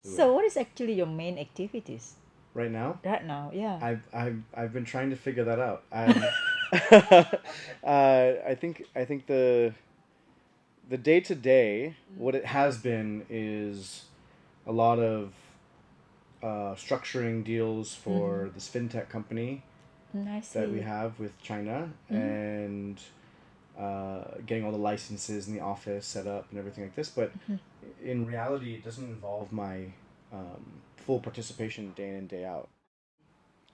So, what is actually your main activities Right now, right now? Yeah. I've been trying to figure that out. I think the day to day, what it has been is a lot of structuring deals for this fintech company I that we see. have with China, and getting all the licenses in the office set up and everything like this. But in reality, it doesn't involve my full participation day in and day out.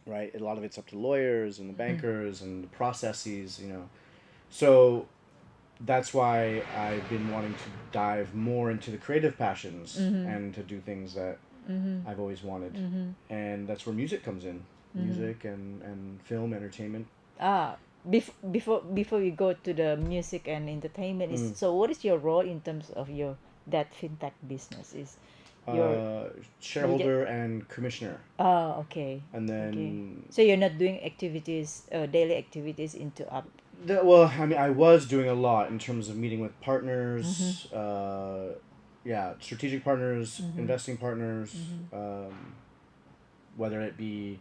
Right, a lot of it's up to lawyers and the bankers and the processes. So that's why I've been wanting to dive more into the creative passions and to do things that I've always wanted. And that's where music comes in. Music and film entertainment. Ah, before we go to the music and entertainment, is Mm. so what is your role in terms of your that fintech business? Is your Uh, you just shareholder and commissioner. oh, okay, And okay. then So you're not doing activities, daily activities into up. well, I mean, I was doing a lot in terms of meeting with Mm-hmm. partners, yeah, strategic partners, Mm-hmm. investing partners, Mm-hmm. whether it be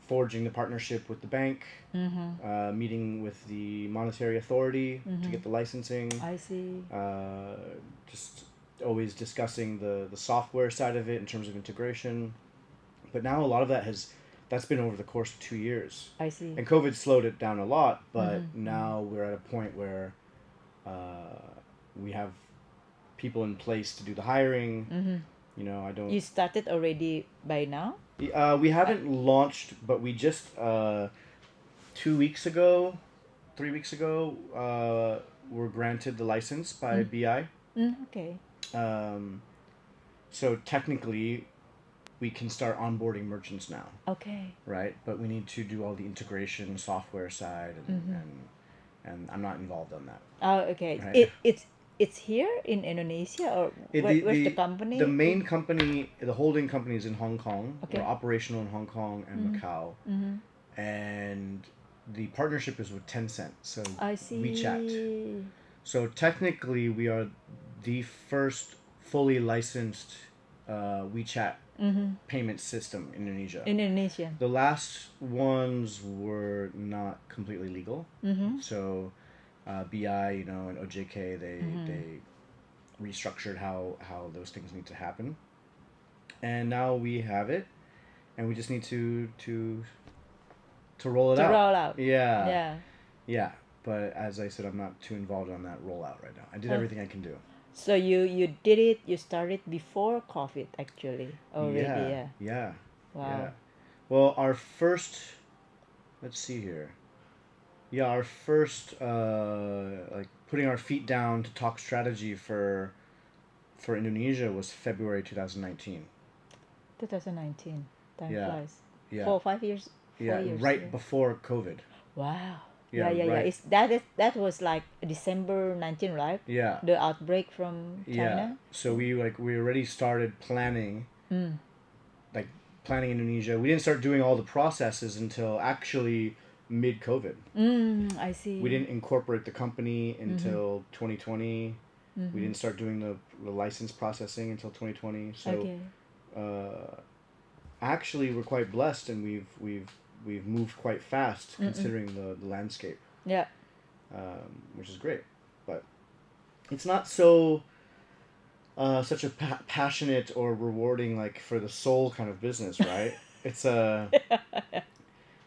forging the partnership with the bank, Mm-hmm. meeting with the monetary authority to Mm-hmm. get the licensing, I see. uh, just always discussing the software side of it in terms of integration. But now a lot of that's been over the course of 2 years. I see. And COVID slowed it down a lot, but Mm-hmm. Mm-hmm. now we're at a point where we have people in place to do the hiring. Mm-hmm. I don't. You started already by now? We I, haven't launched, but we just 2 weeks ago, 3 weeks ago, were granted the license by mm, BI. okay. Um, so technically, we can start onboarding merchants now, Okay. right? But we need to do all the integration software side, Mm-hmm. and I'm not involved on that, Oh, okay. right? It's here in Indonesia or It, the, where's the the the company? main company, the holding company is in Hong Kong. We're Okay. operational in Hong Kong and Mm-hmm. Macau, Mm-hmm. and the partnership is with Tencent, so I WeChat. see. So technically, we are the first fully licensed WeChat Mm-hmm. payment system in Indonesia. Indonesia. The last ones were not completely legal, Mm-hmm. so BI, and OJK, Mm-hmm. they restructured how those things need to happen, and now we have it, and we just need to roll it To out. roll out. Yeah, Yeah. yeah. But as I said, I'm not too involved on that rollout right now. I did Oh, everything I can do. so you did it. You started before COVID actually already. Yeah, Yeah. yeah, yeah. Wow. Well, our first, let's see here. Yeah, our first, like putting our feet down to talk strategy for Indonesia was February 2019. 2019. Time Yeah, flies. yeah, 4 5 years. yeah. 4 years. Right Yeah. before COVID. Wow. Yeah, Yeah, yeah, yeah. right. That was like December 19, right? Yeah, The outbreak from yeah. China. So Yeah. we already started Mm. like planning Indonesia. We didn't start doing all the processes until actually mid COVID. I We see. didn't incorporate the company Mm-hmm. until 2020. We Mm-hmm. didn't start doing the license processing until 2020. So Okay. uh, actually, we're quite blessed, and we've moved quite fast Mm-mm. considering the landscape, Yeah. which is great. But it's not so such a passionate or rewarding like for the soul kind of business, right? It's a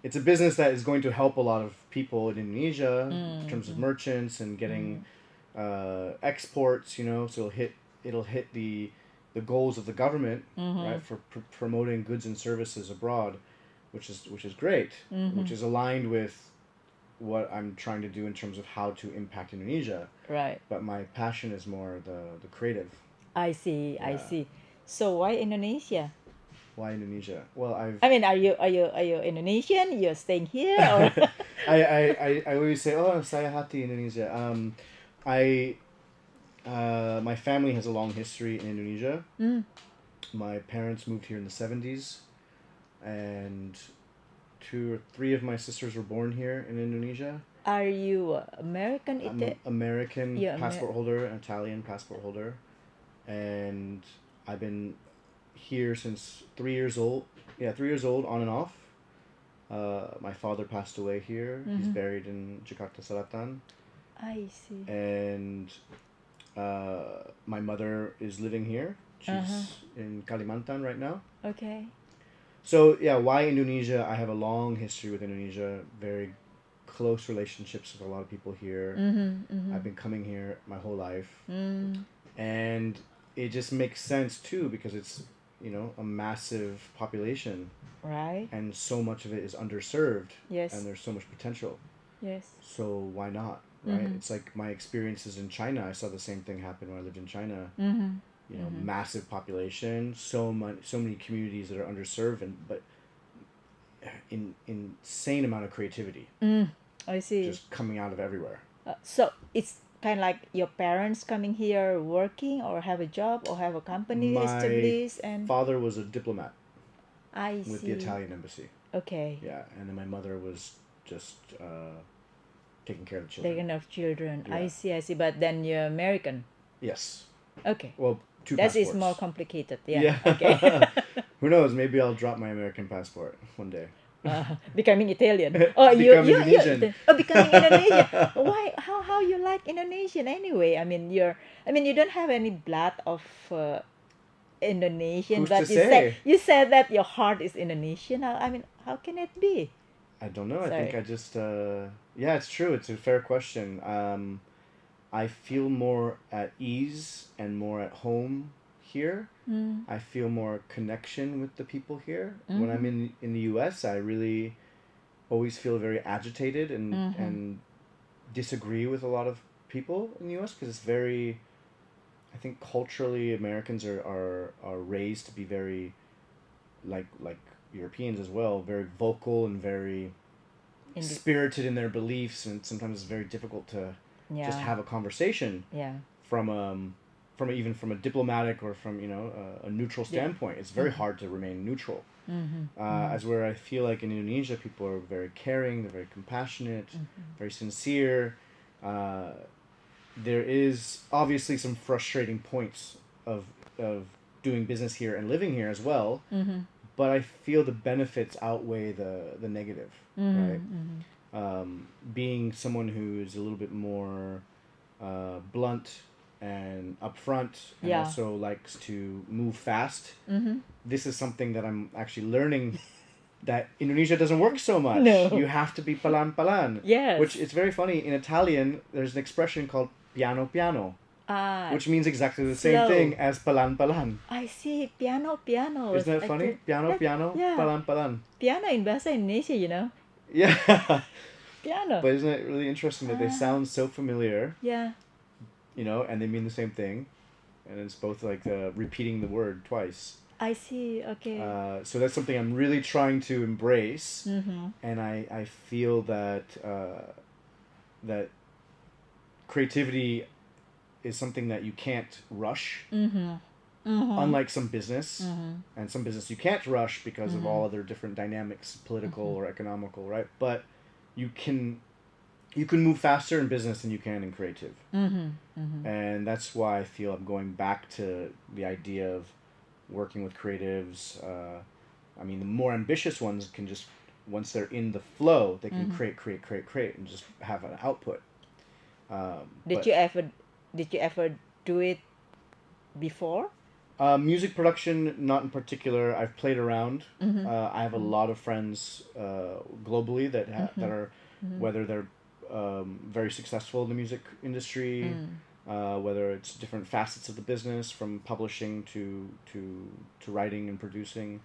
it's a business that is going to help a lot of people in Indonesia in terms of Mm-hmm. merchants and getting exports. So it'll hit the goals of the government, Mm-hmm. right, for promoting goods and services abroad, which is great, Mm-hmm. which is aligned with what I'm trying to do in terms of how to impact Indonesia. Right. But my passion is more the creative. I see. I Yeah. see. So why Indonesia? Why Indonesia? Well, I mean, are you Indonesian? You're staying here or? I always say, oh, saya hati Indonesia. I my family has a long history in Indonesia. Mm. My parents moved here in the 70s, and two or three of my sisters were born here in Indonesia. Are you American? I'm an American Yeah, passport holder, an Italian passport holder, and I've been here since 3 years old. Yeah, 3 years old, on and off. My father passed away here. He's buried in Jakarta Selatan, I see. and my mother is living here. She's in Kalimantan right now. Okay. So yeah, why Indonesia? I have a long history with Indonesia. Very close relationships with a lot of people here. I've been coming here my whole life, and it just makes sense too because it's a massive population, Right. and so much of it is underserved, Yes. and there's so much potential. Yes. So why not, right? It's like my experiences in China. I saw the same thing happen when I lived in China. Massive population, so many communities that are underserved, but insane amount of creativity I see. just coming out of everywhere. So it's kind of like your parents coming here working or have a job or have a company My established and father was a diplomat I with see. the Italian embassy. Okay. Yeah, and then my mother was just taking care of the children. Taking of children. Yeah. I see. I see. But then you're American. Yes. Okay. Well, two That passports. is more complicated. Yeah. Yeah. Okay. Who knows? Maybe I'll drop my American passport one day. Becoming Italian. Oh, Become Indonesian. Becoming Indonesian. Why? How you like Indonesian anyway? I mean, you don't have any blood of Indonesian, Who's but to say? you said that your heart is Indonesian. I mean, how can it be? I don't know. I Sorry. think I just yeah, it's true. It's a fair question. I feel more at ease and more at home here. I feel more connection with the people here. When I'm in the US, I really always feel very agitated and disagree with a lot of people in the US because it's very, I think culturally Americans are raised to be very like Europeans as well, very vocal and very spirited in their beliefs, and sometimes it's very difficult to just have a conversation from even from a diplomatic or from a neutral standpoint. It's very hard to remain neutral. As where I feel like in Indonesia people are very caring, they're very compassionate, very sincere. There is obviously some frustrating points of doing business here and living here as well, but I feel the benefits outweigh the negative, right? Being someone who is a little bit more blunt and upfront, and also likes to move fast. This is something that I'm actually learning that Indonesia doesn't work so much. No. You have to be pelan-pelan. Yes. Which it's very funny. In Italian, there's an expression called piano piano, which means exactly the same slow. thing as pelan-pelan. I see. Piano. Isn't that funny? Piano, yeah. pelan-pelan. Piano in Bahasa Indonesia, Yeah. Piano. But isn't it really interesting that they sound so familiar, Yeah. and they mean the same thing, and it's both like repeating the word twice. I see. Okay. So that's something I'm really trying to embrace, and I feel that that creativity is something that you can't rush. Unlike some business, and some business you can't rush because of all other different dynamics, political or economical, right? But you can move faster in business than you can in creative, and that's why I feel I'm going back to the idea of working with creatives. I mean, the more ambitious ones can just, once they're in the flow, they can create, and just have an output. Did you ever do it before? Music production, not in particular. I've played around. I have a lot of friends globally that are, whether they're very successful in the music industry, whether it's different facets of the business, from publishing to writing and producing.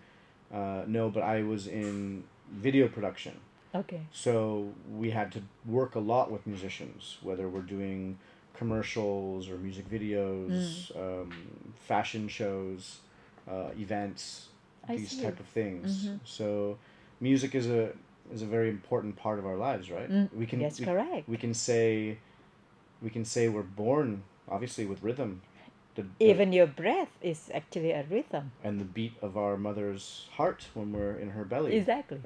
No, but I was in video production. Okay. So we had to work a lot with musicians, whether we're doing commercials or music videos, fashion shows, events, these type of things. So music is a very important part of our lives, right? That's correct. We can say we're born obviously with rhythm. Even your breath is actually a rhythm. and the beat of our mother's heart when we're in her belly. Exactly.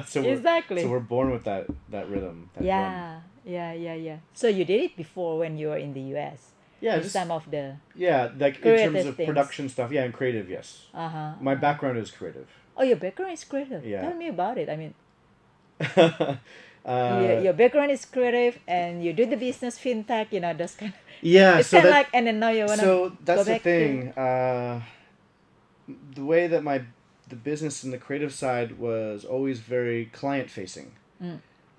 So Exactly. we're born with that rhythm. That drum. Yeah. So you did it before when you were in the US. Yeah, With just some of the like in terms creative of things. production stuff. Yeah, and creative. Yes. My background is creative. Oh, your background is creative. Yeah. Tell me about it. I mean, uh, your background is creative, and you do the business, fintech. Those kind. yeah. It's So kind of that like, and then now you wanna so that's go the back thing. to. The way that the business and the creative side was always very client facing,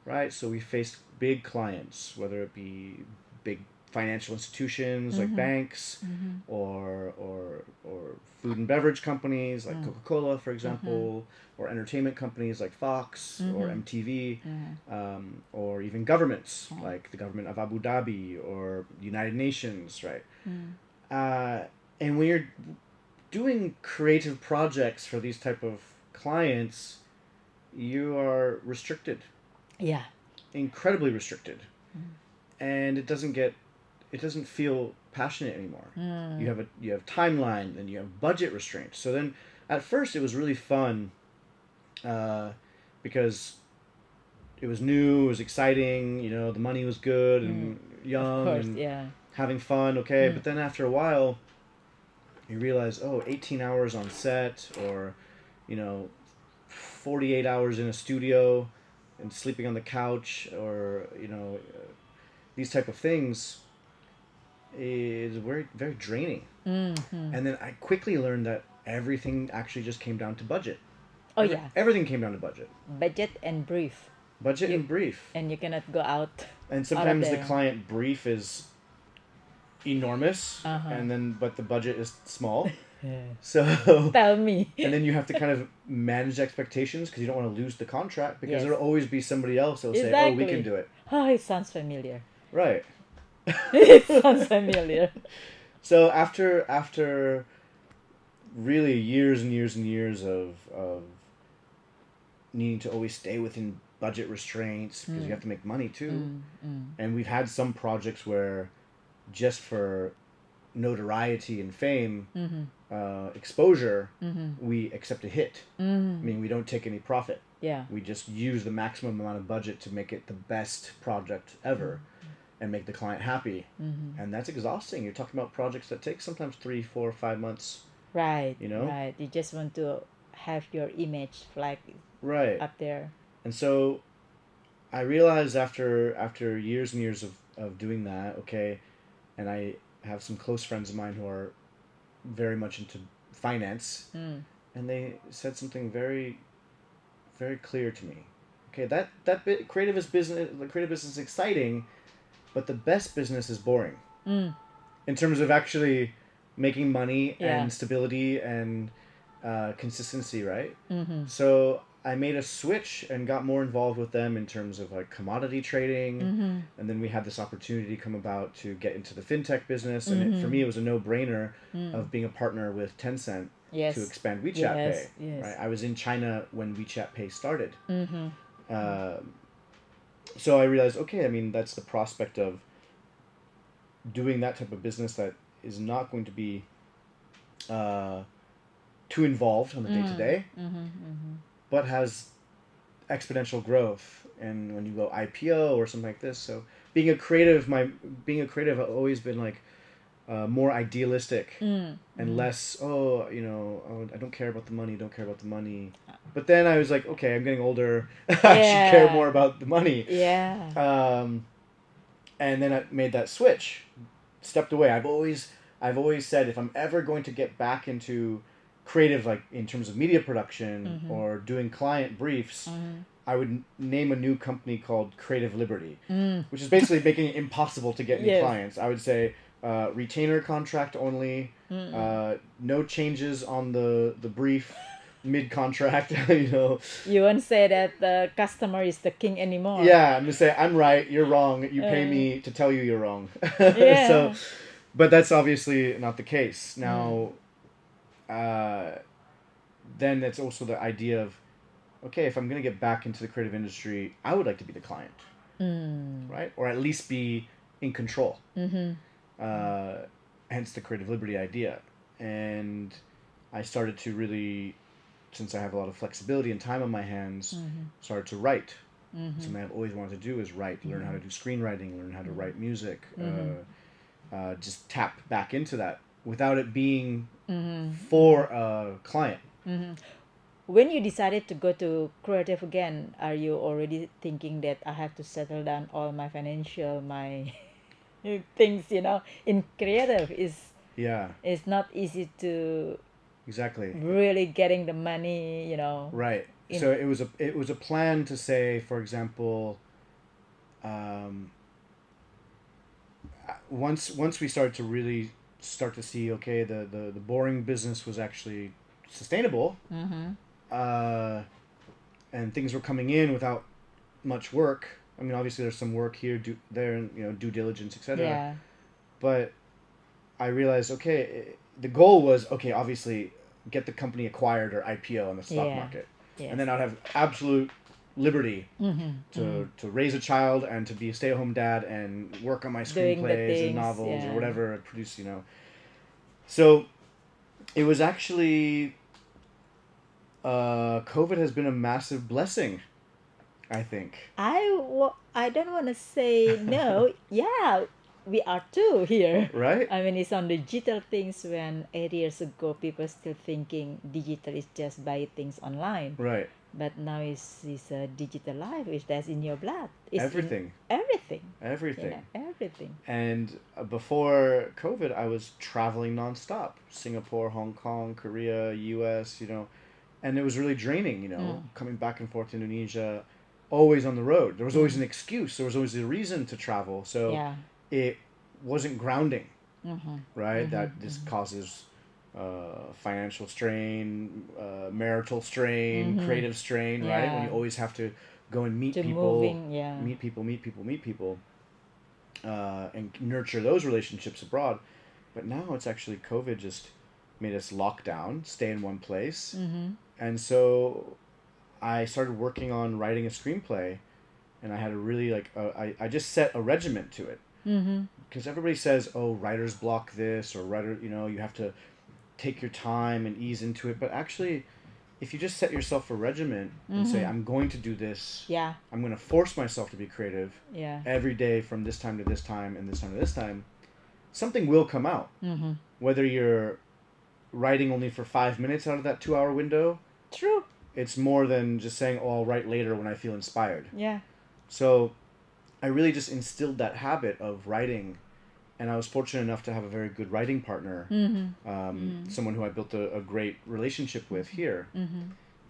right? So we faced big clients, whether it be big financial institutions like banks, or food and beverage companies like Coca-Cola, for example, or entertainment companies like Fox or MTV, or even governments like the government of Abu Dhabi or the United Nations, right? And when you're doing creative projects for these type of clients, you are restricted, Yeah. incredibly restricted, and it doesn't feel passionate anymore. You have timeline and you have budget restraints. So then, at first, it was really fun, because it was new, it was exciting. The money was good and young, Of course, and yeah. having fun. Okay, but then after a while, you realize, 18 hours on set, or 48 hours in a studio and sleeping on the couch, or these type of things is very, very draining. And then I quickly learned that everything actually just came down to budget. Oh, yeah. Everything came down to budget. Budget and brief. Budget and brief. And you cannot go out. And sometimes the client brief is enormous, but the budget is small. So Tell me. And then you have to kind of manage expectations, because you don't want to lose the contract, because there'll always be somebody else that'll say, "Oh, we can do it." Oh, it sounds familiar. Right. It sounds familiar. So after really years and years and years of needing to always stay within budget restraints, because you have to make money too, and we've had some projects where just for notoriety and fame, exposure, we accept a hit. I mean, we don't take any profit. Yeah. We just use the maximum amount of budget to make it the best project ever, and make the client happy. And that's exhausting. You're talking about projects that take sometimes 3, 4, 5 months. Right. Right. You just want to have your image flag up there. And so I realized after years and years of doing that, okay, and I have some close friends of mine who are very much into finance, and they said something very, very clear to me. Okay, that bit creative business is exciting, but the best business is boring. In terms of actually making money and stability and consistency, right? So I made a switch and got more involved with them in terms of like commodity trading, and then we had this opportunity come about to get into the fintech business, and for me it was a no-brainer of being a partner with Tencent to expand WeChat Pay. Right? I was in China when WeChat Pay started, so I realized, okay, I mean, that's the prospect of doing that type of business that is not going to be too involved on the day-to-day, but has exponential growth. And when you go IPO or something like this, so being a creative, I've always been like more idealistic and less, I don't care about the money. But then I was like, okay, I'm getting older. I should care more about the money. Yeah. And then I made that switch, stepped away. I've always said, if I'm ever going to get back into creative, like in terms of media production or doing client briefs, I would name a new company called Creative Liberty, which is basically making it impossible to get new clients. I would say retainer contract only, no changes on the brief mid-contract. You won't say that the customer is the king anymore. Yeah, I'm just saying, I'm right, you're wrong, you pay me to tell you you're wrong. So, but that's obviously not the case. Now, then it's also the idea of, okay, if I'm going to get back into the creative industry, I would like to be the client, right? Or at least be in control. hence the creative liberty idea. And I started to really, since I have a lot of flexibility and time on my hands, started to write. Something I've always wanted to do is write, learn how to do screenwriting, learn how to write music, just tap back into that without it being for a client. When you decided to go to creative again, are you already thinking that I have to settle down all my financial, my things, in creative Yeah, is not easy to exactly. really getting the money, Right. in So it was a plan to say, for example, once we started to really start to see, okay, the boring business was actually sustainable, and things were coming in without much work. I mean, obviously there's some work here, there, and due diligence, etc. yeah, But I realized, okay, the goal was, okay, obviously get the company acquired or IPO on the stock yeah, market, yes. and then I'd have absolute liberty to raise a child and to be a stay-at-home dad and work on my Doing the screenplays and things, novels or yeah. whatever, produce. So it was actually COVID has been a massive blessing, I think. I don't want to say no. Yeah, we are too here. Right? I mean, it's on digital things when 8 years ago people still thinking digital is just buy things online. Right. But now it's a digital life. It's that's in your blood. It's Everything. in everything. Everything. Everything. And before COVID, I was traveling nonstop. Singapore, Hong Kong, Korea, US, and it was really draining, coming back and forth to Indonesia, always on the road. There was always an excuse. There was always a reason to travel. So Yeah. it wasn't grounding, right? That just causes financial strain, marital strain, creative strain, right? When you Yeah. always have to go and meet To people, moving, yeah. meet people, and nurture those relationships abroad. But now it's actually COVID just made us lock down, stay in one place. And so I started working on writing a screenplay, and I had a really I just set a regiment to it. Because everybody says, oh, writer's block this, or writer, you have to take your time and ease into it. But actually, if you just set yourself a regiment and say, I'm going to do this, Yeah. I'm going to force myself to be creative Yeah. every day from this time to this time and this time to this time, something will come out. Whether you're writing only for 5 minutes out of that 2-hour window, True. it's more than just saying, oh, I'll write later when I feel inspired. Yeah. So I really just instilled that habit of writing, and I was fortunate enough to have a very good writing partner, someone who I built a great relationship with here,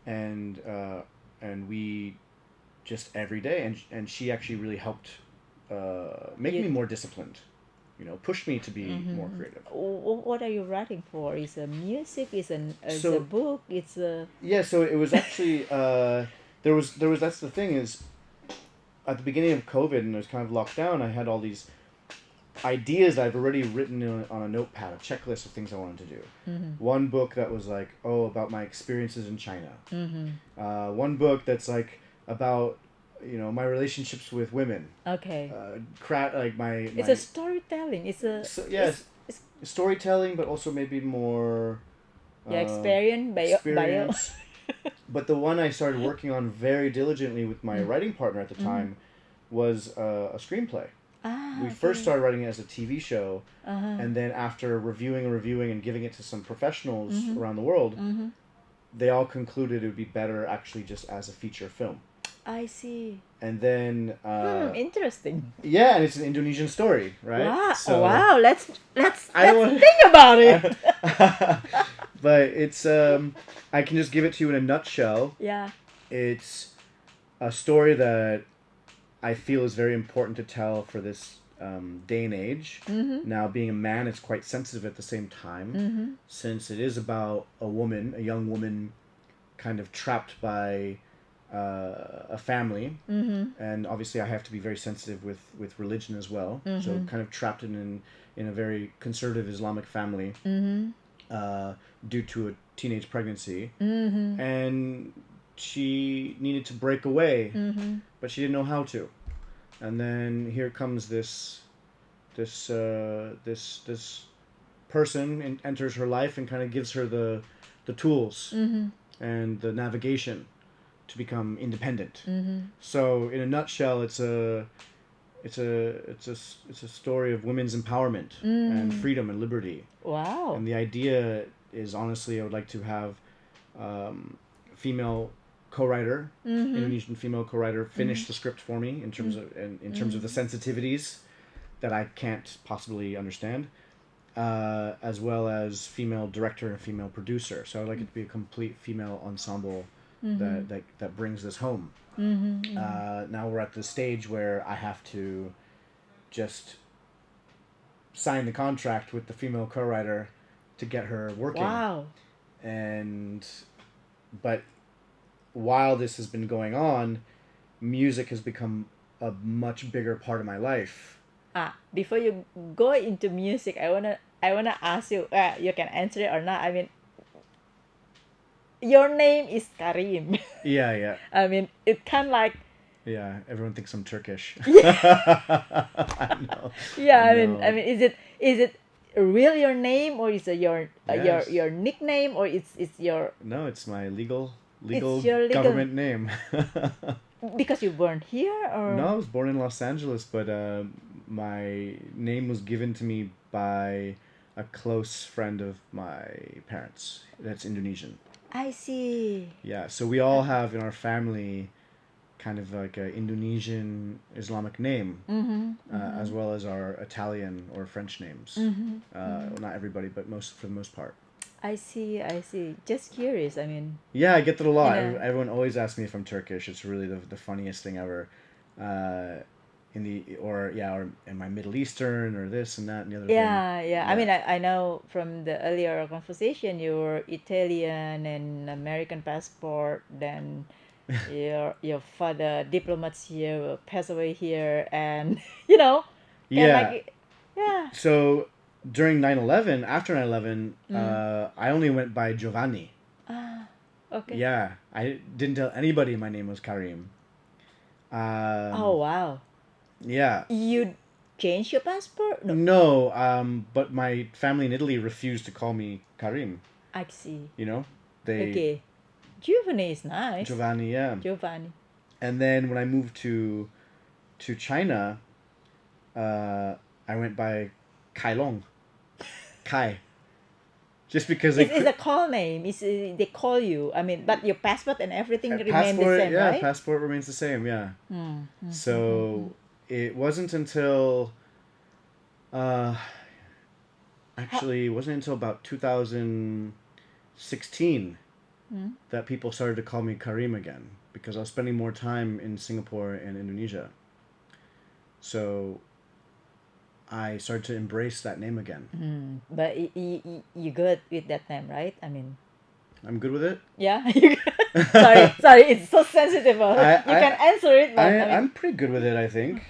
and we just every day, and she actually really helped make me more disciplined, push me to be more creative. What are you writing for? Is a music? Is So- a book? It's a Yeah, so it was actually there was that's the thing is, at the beginning of COVID and it was kind of locked down, I had all these ideas that I've already written on a notepad, a checklist of things I wanted to do. One book that was like, about my experiences in China. One book that's like about my relationships with women. okay. My It's a storytelling. It's a So, yes, it's storytelling, but also maybe more your experience bio. experience. But the one I started working on very diligently with my writing partner at the time was a screenplay. We first started writing it as a TV show, and then after reviewing and giving it to some professionals around the world, they all concluded it would be better actually just as a feature film. I see. And then Interesting. yeah, and it's an Indonesian story, right? Wow. So, Wow. Let's I don't wanna- think about it. but it's I can just give it to you in a nutshell. Yeah. It's a story that I feel is very important to tell for this day and age. Now, being a man, it's quite sensitive at the same time, since it is about a young woman, kind of trapped by a family, and obviously I have to be very sensitive with religion as well. So kind of trapped in a very conservative Islamic family due to a teenage pregnancy, and she needed to break away, but she didn't know how to. And then here comes this person enters her life and kind of gives her the tools and the navigation to become independent. So in a nutshell, it's a story of women's empowerment and freedom and liberty. Wow. And the idea is, honestly, I would like to have female co-writer, Indonesian female co-writer, finish the script for me in terms of the sensitivities that I can't possibly understand, as well as female director and female producer. So I'd like it to be a complete female ensemble that brings this home. Now we're at the stage where I have to just sign the contract with the female co-writer to get her working. Wow. But while this has been going on, music has become a much bigger part of my life. Before you go into music, I wanna ask you. You can answer it or not. I mean, your name is Karim. Yeah. I mean, it kind of like. Yeah, everyone thinks I'm Turkish. I know. Yeah, I mean, is it real your name, or is it your Yes. your nickname, or it's your. No, it's my legal It's your legal- government name. Because you born here, or. No, I was born in Los Angeles, but my name was given to me by a close friend of my parents. That's Indonesian. I see. Yeah, so we all have in our family kind of like an Indonesian Islamic name, as well as our Italian or French names. Well, not everybody, but for the most part. I see. Just curious. I mean. Yeah, I get that a lot. Yeah. Everyone always asks me if I'm Turkish. It's really the funniest thing ever. Or am I Middle Eastern or this and that and the other thing. Yeah. I mean, I know from the earlier conversation you were Italian and American passport. Then your father diplomats here passed away here, and kinda Yeah. like, yeah. So during 9/11, after 9/11, I only went by Giovanni. Okay. Yeah, I didn't tell anybody my name was Karim. Oh wow. Yeah. You changed your passport? No. No, but my family in Italy refused to call me Karim. I see. You know, they Okay. Giovanni is nice. Giovanni, yeah. Giovanni. And then when I moved to China, I went by Kai Long. Kai. Just because It's a call name. They call you. I mean, but your passport and everything remain the same, yeah, right? passport remains the same, yeah. So it wasn't until actually it wasn't until about 2016 that people started to call me Karim again, because I was spending more time in Singapore and Indonesia. So I started to embrace that name again. But you good with that name, right? I mean, I'm good with it. yeah. sorry, it's so sensitive. You can answer it, but I'm pretty good with it, I think.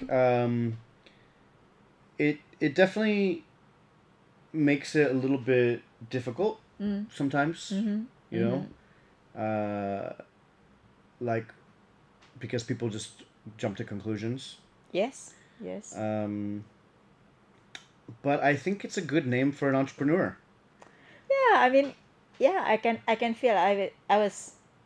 It definitely makes it a little bit difficult sometimes, you know, like because people just jump to conclusions. yes. But I think it's a good name for an entrepreneur. Yeah, I mean, yeah, I can feel. I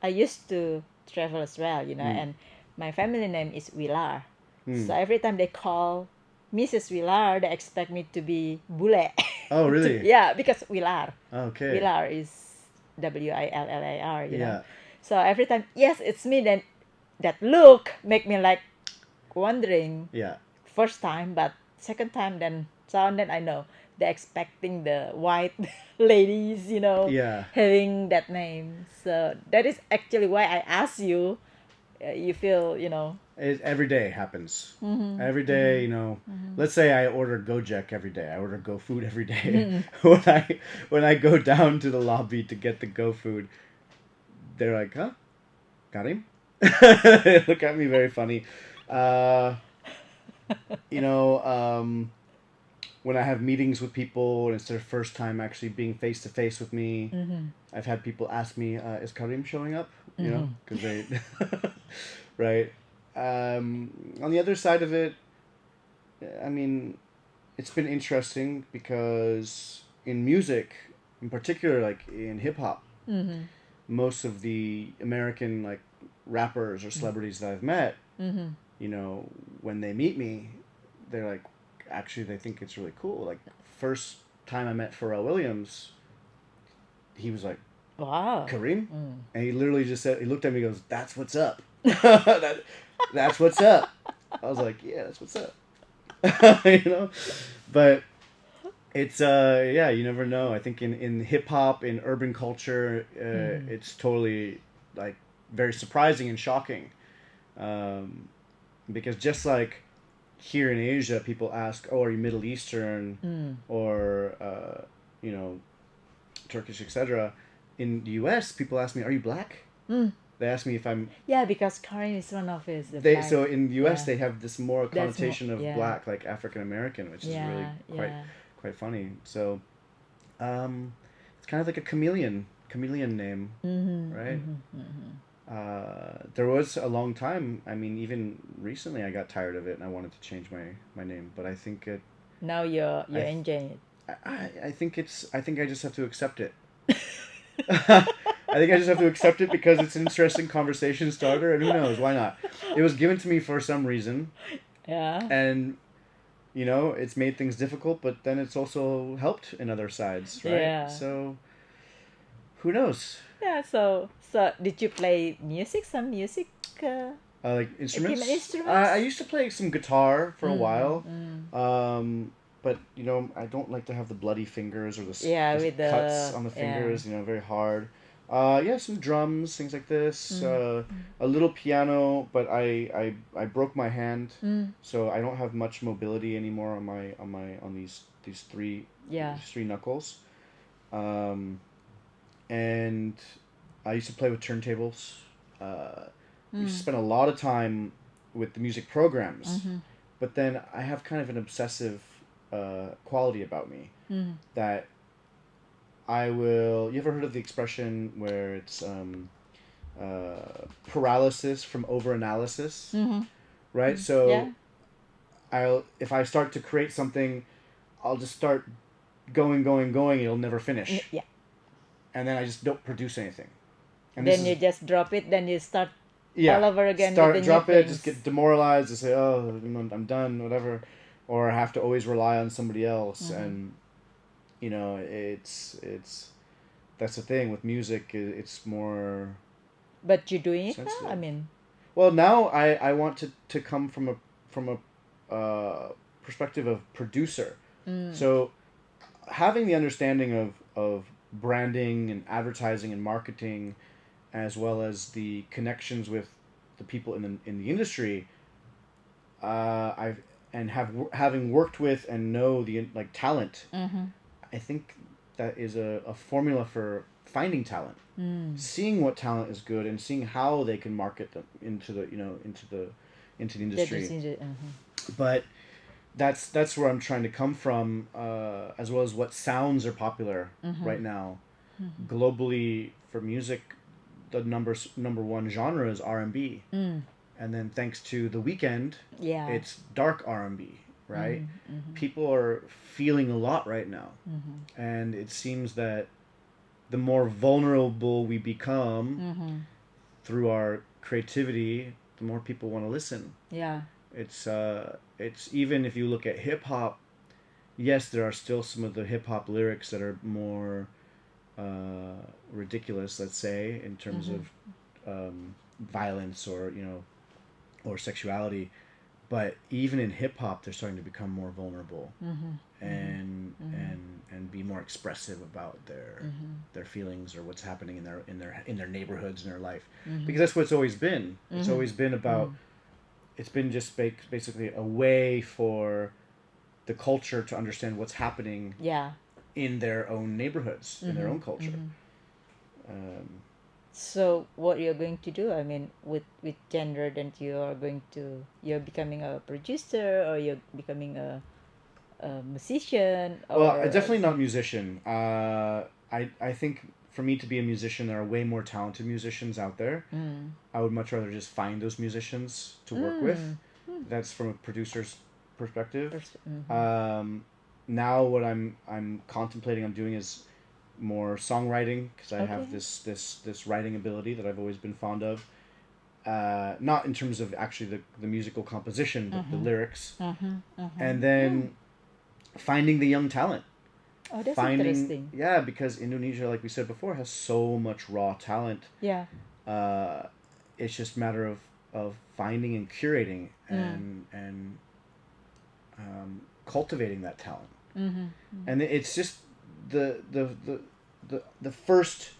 used to travel as well, and my family name is Wilar. So every time they call Mrs. Wilar, they expect me to be Bule. Oh, really? Yeah, because Wilar. Okay. Wilar is Willar, you know. Yeah. So every time, yes, it's me. Then that look make me like wondering. Yeah. First time, but second time, then I know they're expecting the white ladies, Yeah. having that name. So that is actually why I asked you. You feel, Every day happens. Every day, let's say I order Gojek every day. I order Go Food every day. When I go down to the lobby to get the Go Food, they're like, huh? Karim? They look at me very funny. When I have meetings with people and it's their first time actually being face to face with me, I've had people ask me, "Is Karim showing up?" Because they, right. On the other side of it, I mean, it's been interesting because in music, in particular, like in hip hop, Mm-hmm. most of the American like rappers or celebrities that I've met, Mm-hmm. you know, when they meet me, they're like, actually, they think it's really cool. Like, first time I met Pharrell Williams, he was like, Wow. Karim? Mm. And he literally just said, he looked at me and goes, that's what's up. That's what's up. I was like, yeah, that's what's up. You know? But it's, yeah, you never know. I think in hip hop, in urban culture, Mm. it's totally, like, very surprising and shocking. Because just like here in Asia, people ask, oh, are you Middle Eastern Mm. or, you know, Turkish, etc. In the U.S., people ask me, "Are you black?" Mm. They ask me if I'm. Yeah, because Karim is one of his the They black. so in the U.S. Yeah. they have this more That's more. connotation of Yeah. black, like African American, which is really Yeah. Yeah. quite funny. So, it's kind of like a chameleon name, Mm-hmm. right? Mm-hmm. Mm-hmm. There was a long time. I mean, even recently, I got tired of it and I wanted to change my name. But I think it. Now you're I, enjoying I think it's. I think I just have to accept it. I think I just have to accept it because it's an interesting conversation starter, and who knows, why not? It was given to me for some reason, it. Yeah. and you know, it's made things difficult, but then it's also helped in other sides, right? Yeah. So, who knows? Yeah. So did you play music? Some music? Like Equipment instruments. I instruments? used to play some guitar for a while, Mm. but you know, I don't like to have the bloody fingers or Yeah, the with cuts the on the yeah. fingers. You know, very hard. Yeah, some drums, things like this. Mm. A little piano, but I broke my hand, Mm. so I don't have much mobility anymore on Yeah. these three knuckles. Um, and I used to play with turntables. Used to Mm. spend a lot of time with the music programs, Mm-hmm. but then I have kind of an obsessive quality about me Mm. that I will. You ever heard of the expression where it's paralysis from overanalysis, Mm-hmm. right? Mm. Yeah. So I'll if I start to create something, I'll just start going. It'll never finish, Yeah. and then I just don't produce anything. And this Then is you just drop it. Then you start all yeah. over again with the Start new drop it, just things. get demoralized, and say, "Oh, I'm done," whatever, or I have to always rely on somebody else, Mm-hmm. and you know, it's that's the thing with music. It's more But you're doing it now. I sensitive. mean. Well, now I want to come from a perspective of producer. Mm. So having the understanding of branding and advertising and marketing, as well as the connections with the people in the industry, I've and having worked with and know the like talent, Mm-hmm. I think that is a formula for finding talent, Mm. seeing what talent is good and seeing how they can market them into the into the That is industry. mm-hmm. But that's where I'm trying to come from, as well as what sounds are popular Mm-hmm. right now Mm-hmm. globally for music. The number one genre is R&B, Mm. and then thanks to The Weeknd, Yeah. it's dark R&B, right? Mm-hmm. Mm-hmm. People are feeling a lot right now, Mm-hmm. and it seems that the more vulnerable we become Mm-hmm. through our creativity, the more people want to listen. Yeah. It's even if you look at hip hop, yes, there are still some of the hip hop lyrics that are more ridiculous, let's say, in terms Mm-hmm. of violence or or sexuality. But even in hip hop, they're starting to become more vulnerable Mm-hmm. and Mm-hmm. and be more expressive about Mm-hmm. their feelings or what's happening in their neighborhoods and their life, Mm-hmm. because that's what it's always been. It's Mm-hmm. always been about. Mm-hmm. It's been just basically a way for the culture to understand what's happening Yeah. in their own neighborhoods, in their Mm-hmm. own culture. Mm-hmm. Um, So what you're going to do? I mean, with gender, then you're becoming a producer, or you're becoming a musician, well, or definitely not musician. I think for me to be a musician, there are way more talented musicians out there. mm. I would much rather just find those musicians to work with. Mm. Mm. That's from a producer's perspective. Mm-hmm. Um, now what I'm contemplating I'm doing is more songwriting, because I have Okay. this writing ability that I've always been fond of. Not in terms of actually the musical composition, but the lyrics. And then finding the young talent. Oh, that's Finding, interesting. yeah, because Indonesia, like we said before, has so much raw talent. Yeah. It's just a matter of finding and curating and cultivating that talent. And it's just the first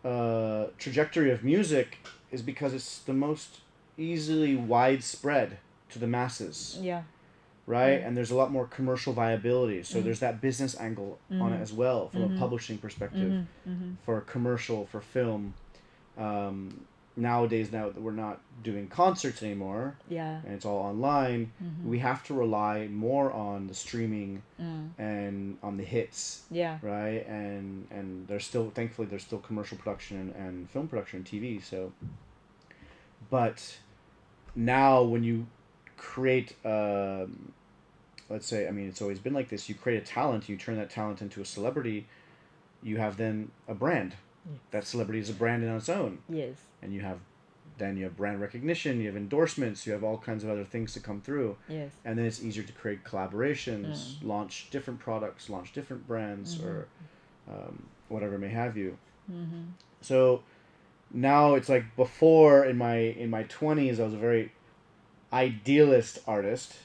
trajectory of music is because it's the most easily widespread to the masses, Yeah. right? Yeah. And there's a lot more commercial viability. So there's that business angle on it as well, from a publishing perspective, for commercial, for film. Nowadays, now that we're not doing concerts anymore, Yeah. and it's all online, we have to rely more on the streaming and on the hits, Yeah. right? And there's still, thankfully, there's still commercial production and film production and TV. So, but now when you create, let's say, I mean, it's always been like this. You create a talent, you turn that talent into a celebrity. You have then a brand. Yes. That celebrity is a brand on its own. Yes. And you have brand recognition, you have endorsements, you have all kinds of other things to come through. Yes. And then it's easier to create collaborations, launch different products, launch different brands, or whatever may have you. So now it's like, before, in my 20s, I was a very idealist artist,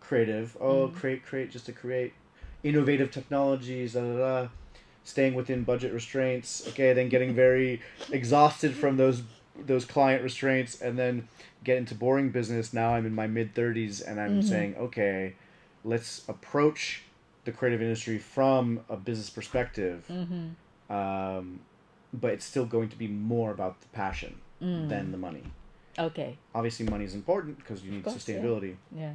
creative. Oh, create just to create innovative technologies, da da da. Staying within budget restraints. Okay, then getting very exhausted from those client restraints, and then get into boring business. Now I'm in my mid-30s, and I'm saying, okay, let's approach the creative industry from a business perspective. But it's still going to be more about the passion than the money. Okay. Obviously, money is important because you need sustainability. Yeah.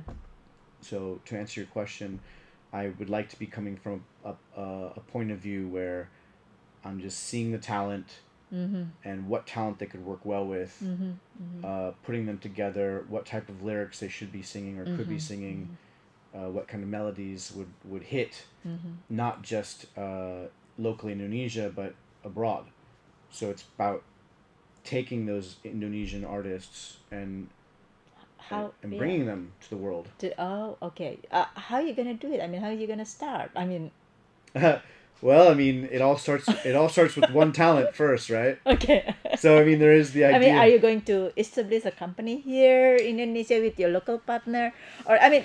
So to answer your question, I would like to be coming from a point of view where I'm just seeing the talent and what talent they could work well with, putting them together, what type of lyrics they should be singing or could be singing, what kind of melodies would hit, not just locally in Indonesia, but abroad. So it's about taking those Indonesian artists and bringing them to the world. Oh, okay. How are you gonna do it? I mean, how are you gonna start? I mean, Well, I mean, it all starts with one talent first, right? okay. So I mean, there is the idea. I mean, are you going to establish a company here in Indonesia with your local partner, or I mean,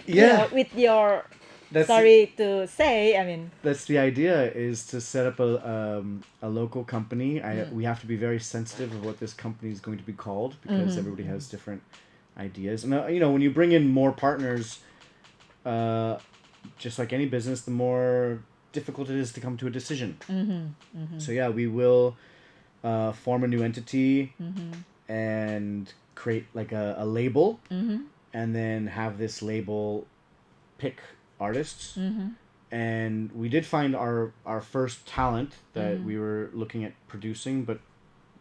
with your sorry to say, I mean, that's the idea, is to set up a local company. We have to be very sensitive of what this company is going to be called, because everybody has different ideas. And when you bring in more partners, just like any business, the more difficult it is to come to a decision. So yeah, we will form a new entity and create like a label, and then have this label pick artists. And we did find our first talent that we were looking at producing, but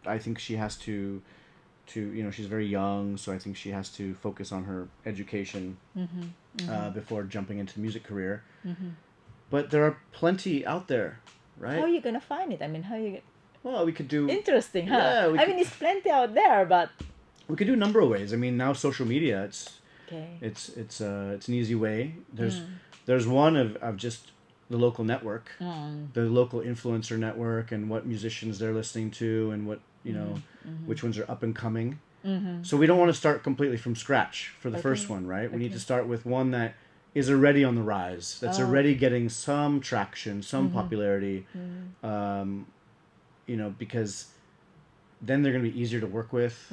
I think she has to she's very young, so I think she has to focus on her education before jumping into the music career. But there are plenty out there, right? how are you gonna find it? I mean, how you? Well, we could do Interesting, huh? Yeah, I mean, it's plenty out there, but we could do a number of ways. I mean, now social media, okay. it's an easy way. There's one of just the local network, the local influencer network, and what musicians they're listening to, and what which ones are up and coming. So we don't want to start completely from scratch for the first one, right? We need to start with one that is already on the rise, that's already getting some traction, some popularity, because then they're going to be easier to work with.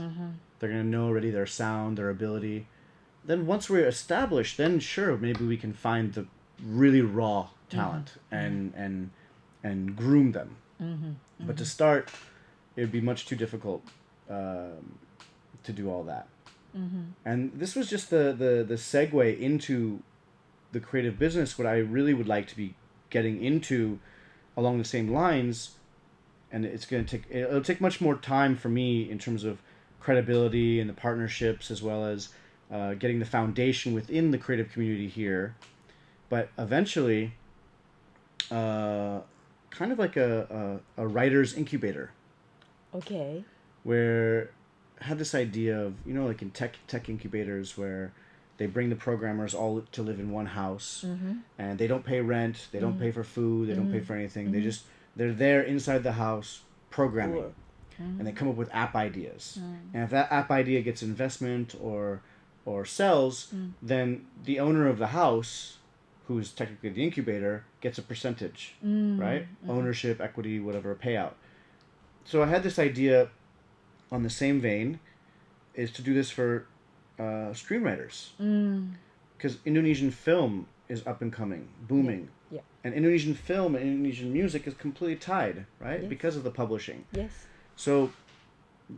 They're going to know already their sound, their ability. Then once we're established, then sure, maybe we can find the really raw talent and groom them. But to start, it would be much too difficult to do all that. And this was just the segue into the creative business. What I really would like to be getting into along the same lines, and it'll take much more time for me in terms of credibility and the partnerships, as well as getting the foundation within the creative community here. But eventually, kind of like a writer's incubator. Okay. Where I had this idea of, like in tech incubators where they bring the programmers all to live in one house, and they don't pay rent, they don't pay for food, they don't pay for anything. They're there inside the house programming, and they come up with app ideas. And if that app idea gets investment or sells, then the owner of the house, who's technically the incubator, gets a percentage, right? Ownership, equity, whatever, payout. So I had this idea on the same vein is to do this for screenwriters. Because Indonesian film is up and coming, booming. Yeah. And Indonesian film and Indonesian music is completely tied, right? Yes. Because of the publishing. Yes. So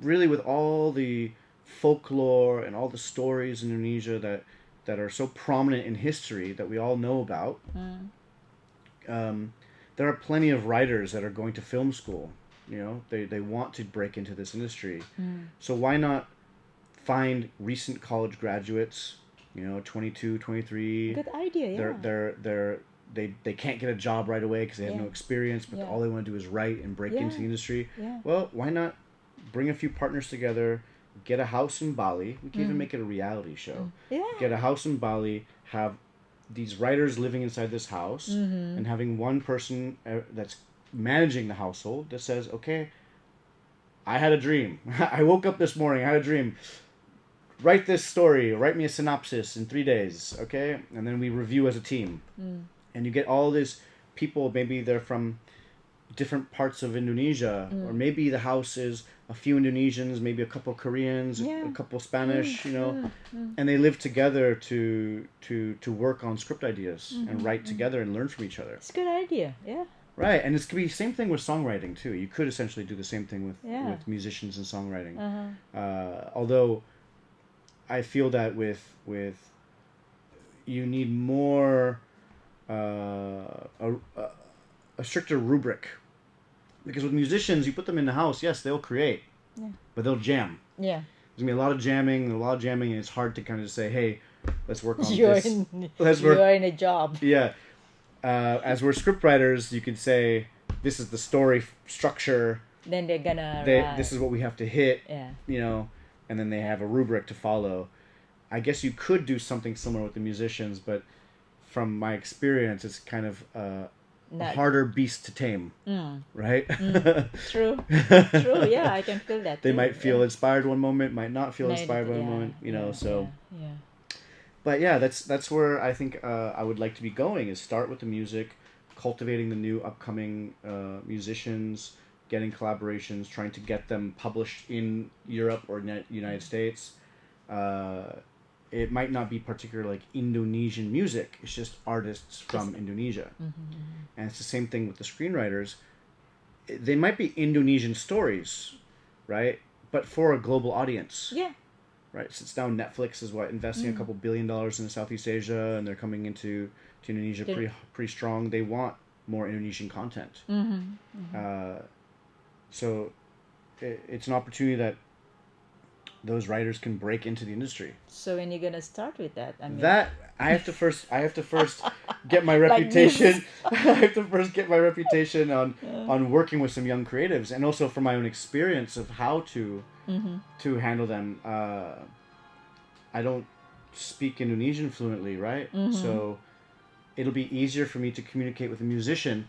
really with all the folklore and all the stories in Indonesia that are so prominent in history that we all know about, there are plenty of writers that are going to film school. They want to break into this industry. So why not find recent college graduates, 22, 23. Good idea, yeah. They can't get a job right away because they have no experience, but all they want to do is write and break into the industry. Yeah. Well, why not bring a few partners together, get a house in Bali. We can even make it a reality show. Yeah. Get a house in Bali, have these writers living inside this house, and having one person that's managing the household that says, okay, I had a dream. I woke up this morning, I had a dream. Write this story, write me a synopsis in 3 days, okay? And then we review as a team. And you get all these people, maybe they're from different parts of Indonesia, or maybe the house is a few Indonesians, maybe a couple Koreans, a couple Spanish, and they live together to work on script ideas and write together and learn from each other. It's a good idea, yeah. Right, and it could be the same thing with songwriting too. You could essentially do the same thing with musicians and songwriting. Although I feel that with you need more a stricter rubric, because with musicians you put them in the house, yes, they'll create, but they'll jam. Yeah, there's gonna be a lot of jamming, and it's hard to kind of say, hey, let's work on you're this. You're in a job. Yeah. As we're scriptwriters, you could say, this is the story structure. Then they're gonna... This is what we have to hit, yeah. And then they have a rubric to follow. I guess you could do something similar with the musicians, but from my experience, it's kind of a harder beast to tame, right? True, yeah, I can feel that. They might feel inspired one moment, might not feel inspired one moment, so... Yeah. But yeah, that's where I think I would like to be going, is start with the music, cultivating the new upcoming musicians, getting collaborations, trying to get them published in Europe or United States. It might not be particularly like Indonesian music, it's just artists from Indonesia. And it's the same thing with the screenwriters. They might be Indonesian stories, right? But for a global audience. Yeah. Right, since now Netflix is investing a couple $1 billion in Southeast Asia, and they're coming into Indonesia pretty strong. They want more Indonesian content. So it's an opportunity that those writers can break into the industry. So when you're gonna start with that? I have to first get my reputation. I have to first get my reputation on working with some young creatives, and also from my own experience of how to handle them. I don't speak Indonesian fluently, right? So it'll be easier for me to communicate with a musician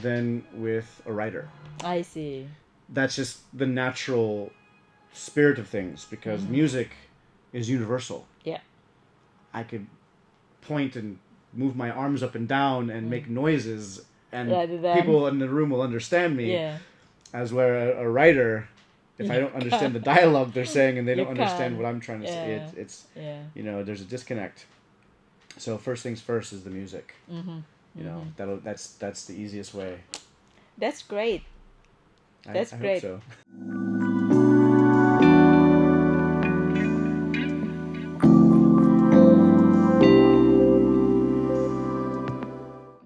than with a writer. I see. That's just the natural spirit of things, because music is universal. Yeah. I could point and move my arms up and down and make noises, and people in the room will understand me. Yeah. As where a writer, if I don't understand the dialogue they're saying and they don't understand what I'm trying to say, it's there's a disconnect. So first things first is the music. That's the easiest way. That's great. That's great. I hope so.